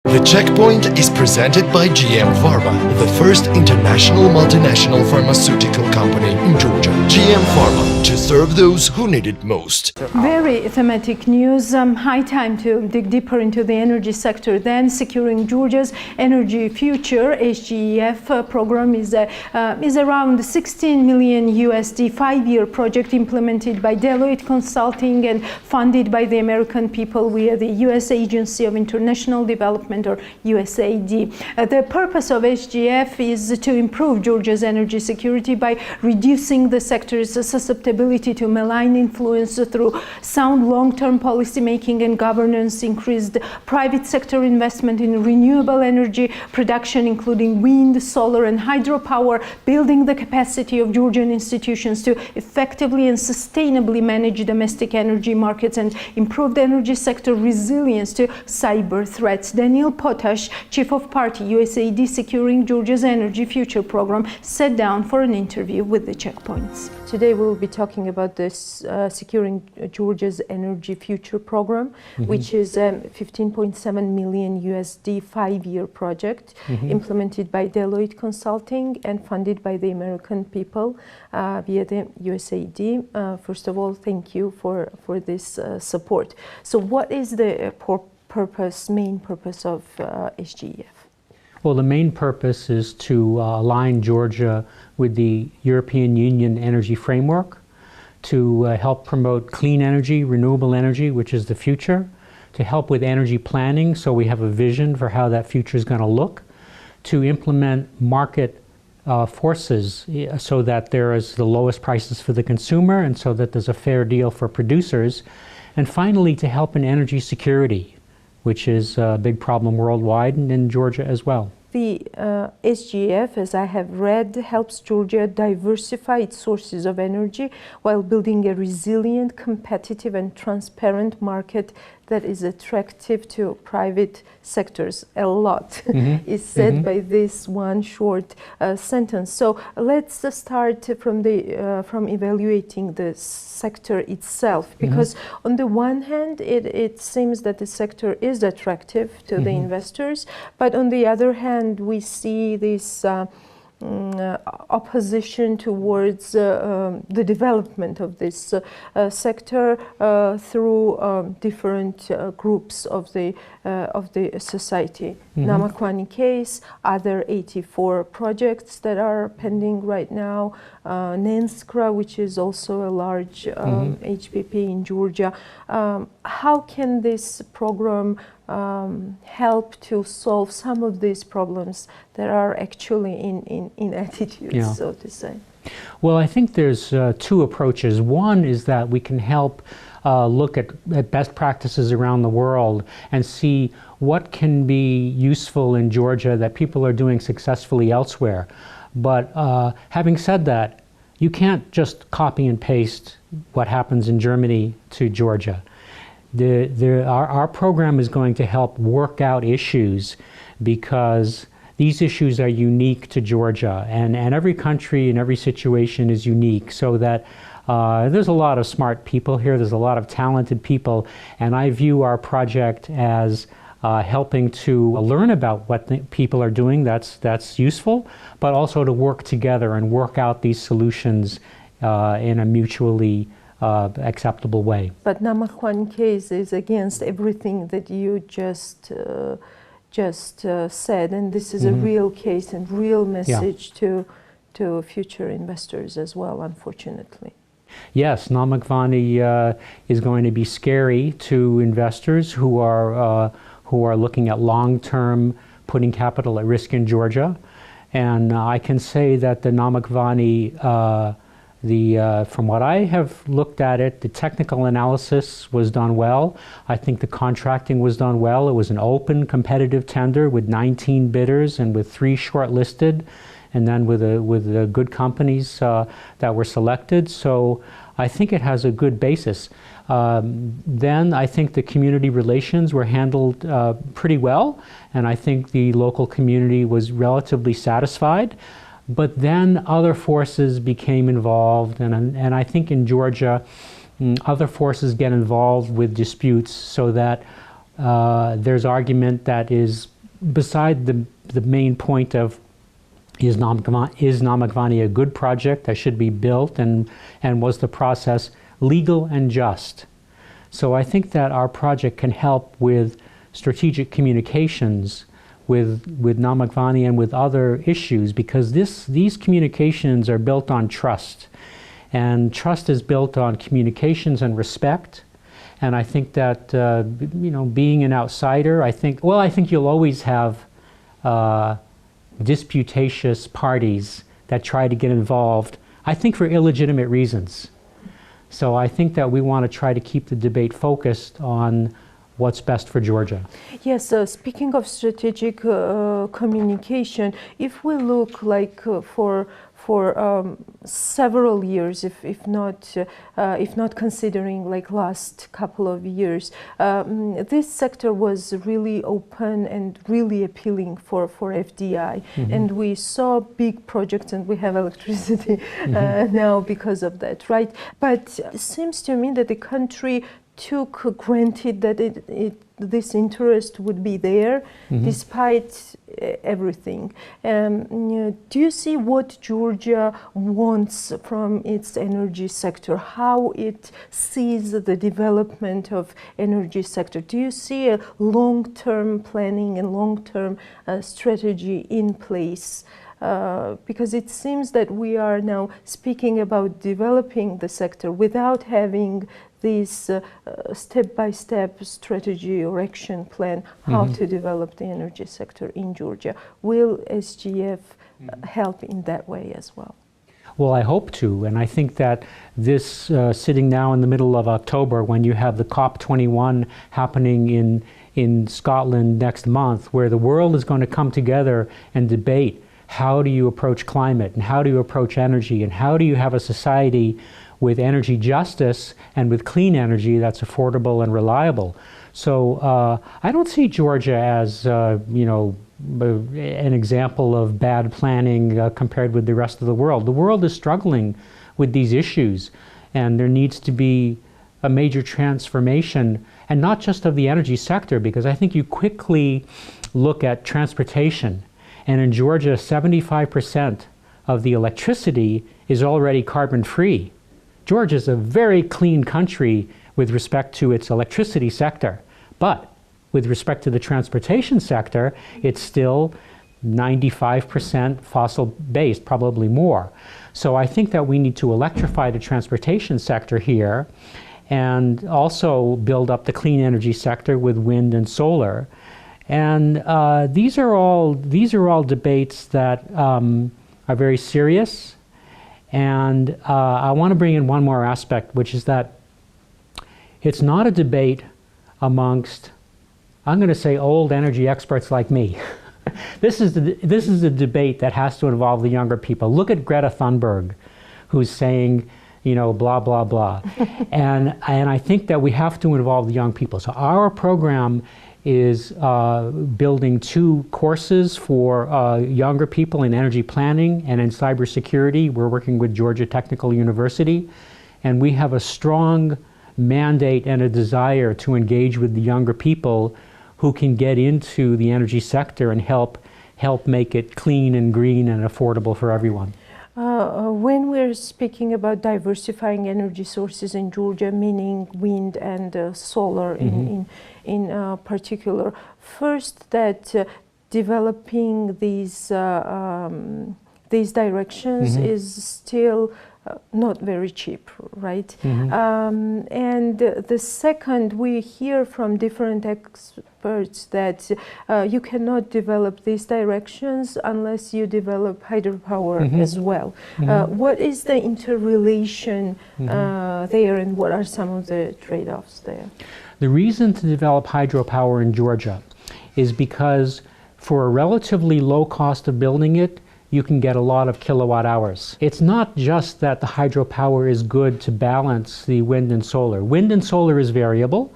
The Checkpoint is presented by GM Pharma, the first international multinational pharmaceutical company in Georgia. GM Pharma, to serve those who need it most. Very thematic news. High time to dig deeper into the energy sector. Then securing Georgia's energy future. SGEF program is around 16 million USD 5-year project implemented by Deloitte Consulting and funded by the American people via the U.S. Agency of International Development, or USAID. The purpose of SGEF is to improve Georgia's energy security by reducing the sector's susceptibility to malign influence through sound long-term policy making and governance, increased private sector investment in renewable energy production, including wind, solar, and hydropower, building the capacity of Georgian institutions to effectively and sustainably manage domestic energy markets, and improve the energy sector resilience to cyber threats. Potash, Chief of Party, USAID Securing Georgia's Energy Future program, sat down for an interview with the Checkpoints. Today we'll be talking about this Securing Georgia's Energy Future program, which is a 15.7 million USD 5-year project implemented by Deloitte Consulting and funded by the American people via the USAID. First of all, thank you for this support. So what is the main purpose of SGEF? Well, the main purpose is to align Georgia with the European Union energy framework, to help promote clean energy, renewable energy, which is the future, to help with energy planning so we have a vision for how that future is going to look, to implement market forces so that there is the lowest prices for the consumer and so that there's a fair deal for producers, and finally to help in energy security, which is a big problem worldwide and in Georgia as well. The SGEF, as I have read, helps Georgia diversify its sources of energy while building a resilient, competitive, and transparent market that is attractive to private sectors. A lot is said by this one short sentence. So let's start from evaluating the sector itself, because on the one hand it seems that the sector is attractive to the investors, but on the other hand we see this opposition towards the development of this sector through different groups of the society. Namakwani case, other 84 projects that are pending right now, Nenskra, which is also a large HPP in Georgia. How can this program help to solve some of these problems that are actually in attitudes, so to say? Well, I think there's two approaches. One is that we can help look at best practices around the world and see what can be useful in Georgia that people are doing successfully elsewhere. But having said that, you can't just copy and paste what happens in Germany to Georgia. Our program is going to help work out issues because these issues are unique to Georgia, and every country and every situation is unique, so that there's a lot of smart people here, there's a lot of talented people, and I view our project as helping to learn about what people are doing that's useful, but also to work together and work out these solutions in a mutually acceptable way. But Namakwan case is against everything that you just said, and this is a real case and real message to future investors as well, unfortunately. Yes, Namakwani is going to be scary to investors who are looking at long-term putting capital at risk in Georgia, and I can say that the Namakwani from what I have looked at it, the technical analysis was done well. I think the contracting was done well. It was an open, competitive tender with 19 bidders and with 3 shortlisted, and then with the good companies that were selected. So I think it has a good basis. Then I think the community relations were handled pretty well, and I think the local community was relatively satisfied. But then other forces became involved, and I think in Georgia, other forces get involved with disputes so that there's argument that is beside the main point of is Namakvani a good project that should be built, and was the process legal and just? So I think that our project can help with strategic communications with Namakvani and with other issues, because these communications are built on trust. And trust is built on communications and respect. And I think that, being an outsider, I think you'll always have disputatious parties that try to get involved, I think for illegitimate reasons. So I think that we want to try to keep the debate focused on what's best for Georgia. Yes, speaking of strategic communication, if we look like for several years, if not considering like last couple of years, this sector was really open and really appealing for FDI, and we saw big projects, and we have electricity now because of that, right? But it seems to me that the country took granted that this interest would be there despite everything. Do you see what Georgia wants from its energy sector, how it sees the development of energy sector? Do you see a long-term planning and long-term strategy in place? Because it seems that we are now speaking about developing the sector without having this step-by-step strategy or action plan how to develop the energy sector in Georgia. Will SGEF help in that way as well? Well, I hope to, and I think that this sitting now in the middle of October, when you have the COP21 happening in Scotland next month, where the world is going to come together and debate how do you approach climate, and how do you approach energy, and how do you have a society with energy justice and with clean energy that's affordable and reliable. So I don't see Georgia as an example of bad planning compared with the rest of the world. The world is struggling with these issues, and there needs to be a major transformation, and not just of the energy sector, because I think you quickly look at transportation. And in Georgia, 75% of the electricity is already carbon-free. Georgia is a very clean country with respect to its electricity sector. But with respect to the transportation sector, it's still 95% fossil-based, probably more. So I think that we need to electrify the transportation sector here, and also build up the clean energy sector with wind and solar. And these are all debates that are very serious. And I want to bring in one more aspect, which is that it's not a debate amongst, I'm going to say, old energy experts like me. This is a debate that has to involve the younger people. Look at Greta Thunberg, who's saying, blah, blah, blah. and I think that we have to involve the young people. So our program is building 2 courses for younger people in energy planning and in cybersecurity. We're working with Georgia Technical University, and we have a strong mandate and a desire to engage with the younger people who can get into the energy sector and help make it clean and green and affordable for everyone. When we're speaking about diversifying energy sources in Georgia, meaning wind and solar in particular, first that developing these directions is still not very cheap, right? And the second, we hear from different experts that you cannot develop these directions unless you develop hydropower as well. What is the interrelation there, and what are some of the trade-offs there? The reason to develop hydropower in Georgia is because for a relatively low cost of building it, you can get a lot of kilowatt hours. It's not just that the hydropower is good to balance the wind and solar. Wind and solar is variable.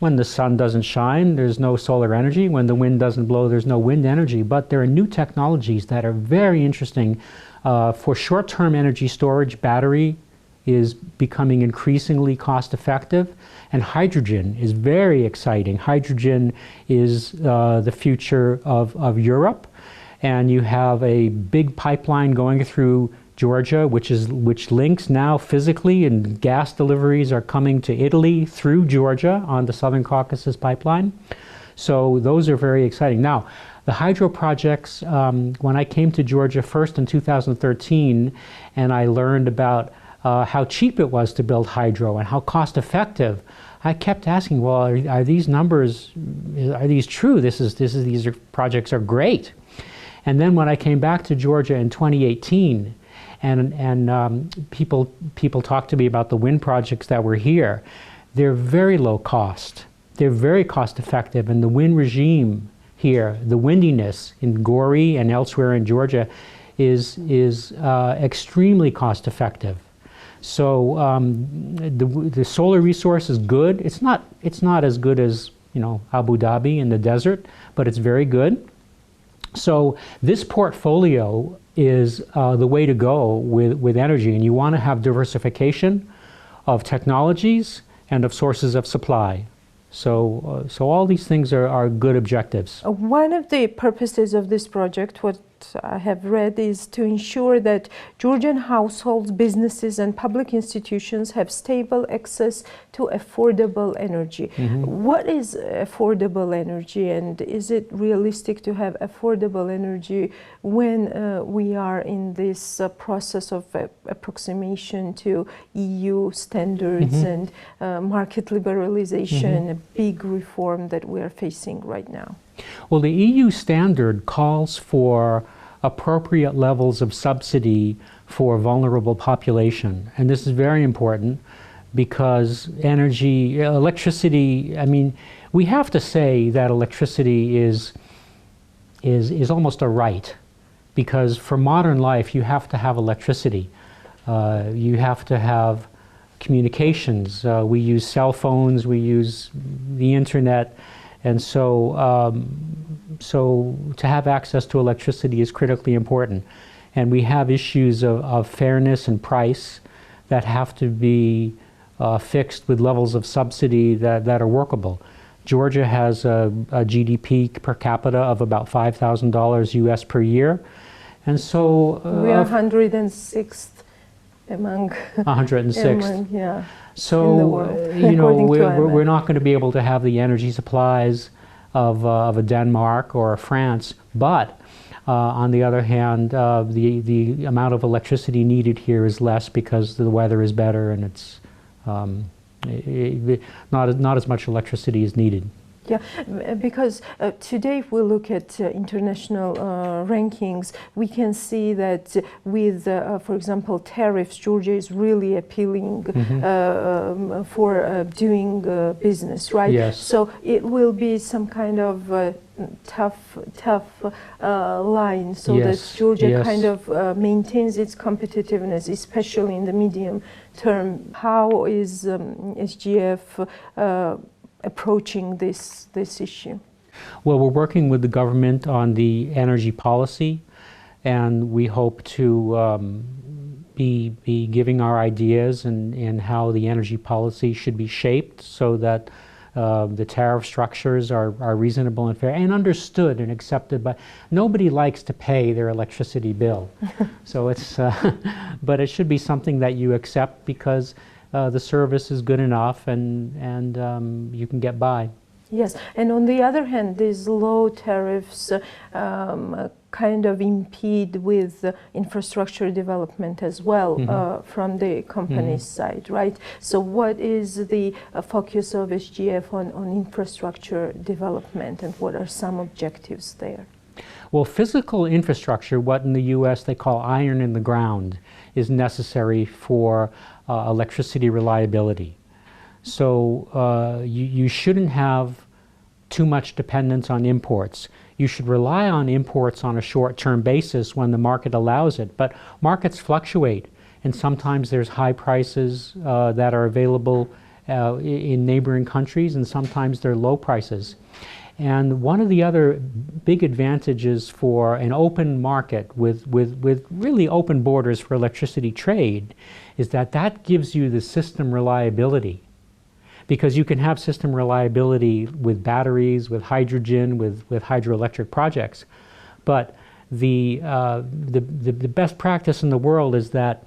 When the sun doesn't shine, there's no solar energy. When the wind doesn't blow, there's no wind energy. But there are new technologies that are very interesting for short-term energy storage, battery is becoming increasingly cost effective, and hydrogen is very exciting. Hydrogen is the future of Europe, and you have a big pipeline going through Georgia, which links now physically, and gas deliveries are coming to Italy through Georgia on the Southern Caucasus pipeline. So those are very exciting. Now, the hydro projects, when I came to Georgia first in 2013, and I learned about how cheap it was to build hydro and how cost effective, I kept asking, well, are these numbers, are these true? These projects are great. And then when I came back to Georgia in 2018, and people talked to me about the wind projects that were here, they're very low cost. They're very cost effective, and the wind regime here, the windiness in Gori and elsewhere in Georgia is extremely cost effective. So the solar resource is good. It's not as good as, you know, Abu Dhabi in the desert, but it's very good. So this portfolio is the way to go with energy, and you want to have diversification of technologies and of sources of supply. So all these things are good objectives. One of the purposes of this project, what I have read, is to ensure that Georgian households, businesses, and public institutions have stable access to affordable energy. What is affordable energy, and is it realistic to have affordable energy when we are in this process of approximation to EU standards and market liberalization, a big reform that we are facing right now? Well, the EU standard calls for appropriate levels of subsidy for vulnerable population. And this is very important because electricity, I mean, we have to say that electricity is almost a right, because for modern life you have to have electricity. You have to have communications. We use cell phones, we use the internet, and so to have access to electricity is critically important. And we have issues of fairness and price that have to be fixed with levels of subsidy that are workable. Georgia has a GDP per capita of about $5,000 US per year. And so we are 106th among 106th. Yeah. So, in the world, you know, according we're not going to be able to have the energy supplies of a Denmark or a France, but on the other hand, the amount of electricity needed here is less because the weather is better, and it's not as much electricity is needed. Yeah, because today if we look at international rankings, we can see that with, for example, tariffs, Georgia is really appealing for doing business, right? Yes. So it will be some kind of tough line, so Yes, that Georgia yes. kind of maintains its competitiveness, especially in the medium term. How is SGEF approaching this issue? Well, we're working with the government on the energy policy, and we hope to be giving our ideas and how the energy policy should be shaped so that the tariff structures are reasonable and fair and understood and accepted by. Nobody likes to pay their electricity bill, so it's but it should be something that you accept because the service is good enough and you can get by. Yes, and on the other hand, these low tariffs kind of impede with infrastructure development as well from the company's side, right? So what is the focus of SGEF on infrastructure development, and what are some objectives there? Well, physical infrastructure, what in the US they call iron in the ground, is necessary for electricity reliability. So you shouldn't have too much dependence on imports. You should rely on imports on a short-term basis when the market allows it, but markets fluctuate, and sometimes there's high prices that are available in neighboring countries, and sometimes they're low prices. And one of the other big advantages for an open market with really open borders for electricity trade is that gives you the system reliability. Because you can have system reliability with batteries, with hydrogen, with hydroelectric projects. But the best practice in the world is that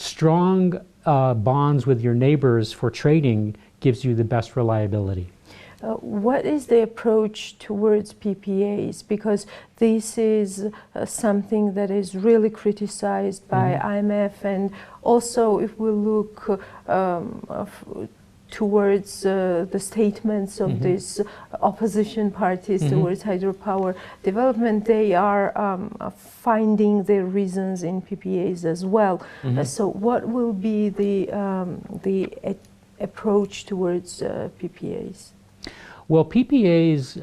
strong bonds with your neighbors for trading gives you the best reliability. What is the approach towards PPAs? Because this is something that is really criticized by IMF, and also if we look towards the statements of these opposition parties towards hydropower development, they are finding their reasons in PPAs as well. So what will be the approach towards PPAs? Well, PPAs,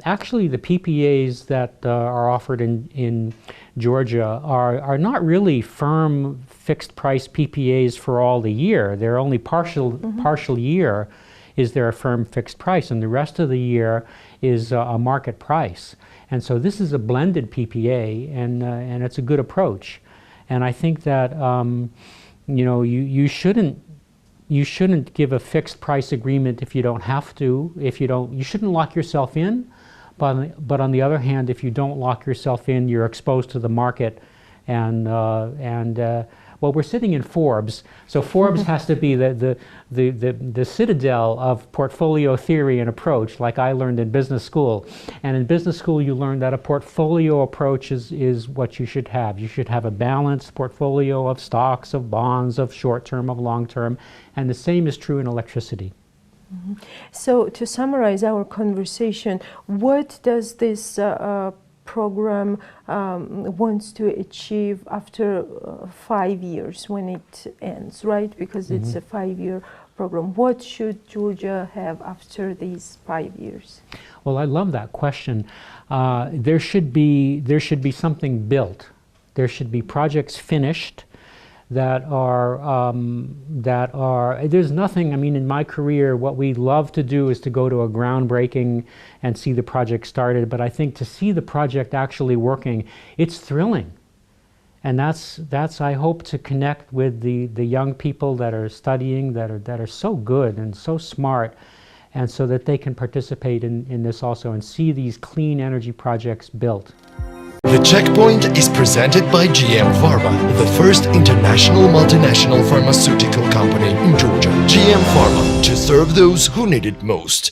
actually the PPAs that are offered in Georgia are not really firm fixed price PPAs for all the year. They're only partial year is there a firm fixed price, and the rest of the year is a market price. And so this is a blended PPA, and it's a good approach. And I think that you shouldn't give a fixed price agreement if you don't have to. You shouldn't lock yourself in. But on the other hand, if you don't lock yourself in, you're exposed to the market. Well, we're sitting in Forbes, so Forbes has to be the citadel of portfolio theory and approach, like I learned in business school. And in business school, you learn that a portfolio approach is what you should have. You should have a balanced portfolio of stocks, of bonds, of short-term, of long-term, and the same is true in electricity. So to summarize our conversation, what does this program wants to achieve after 5 years when it ends, right? Because it's a 5-year program. What should Georgia have after these 5 years? Well, I love that question. There should be something built. There should be projects finished that are there's nothing, I mean, in my career, what we love to do is to go to a groundbreaking and see the project started, but I think to see the project actually working, it's thrilling. And that's I hope to connect with the young people that are studying, that are so good and so smart, and so that they can participate in this also and see these clean energy projects built. The Checkpoint is presented by GM Pharma, the first international multinational pharmaceutical company in Georgia. GM Pharma, to serve those who need it most.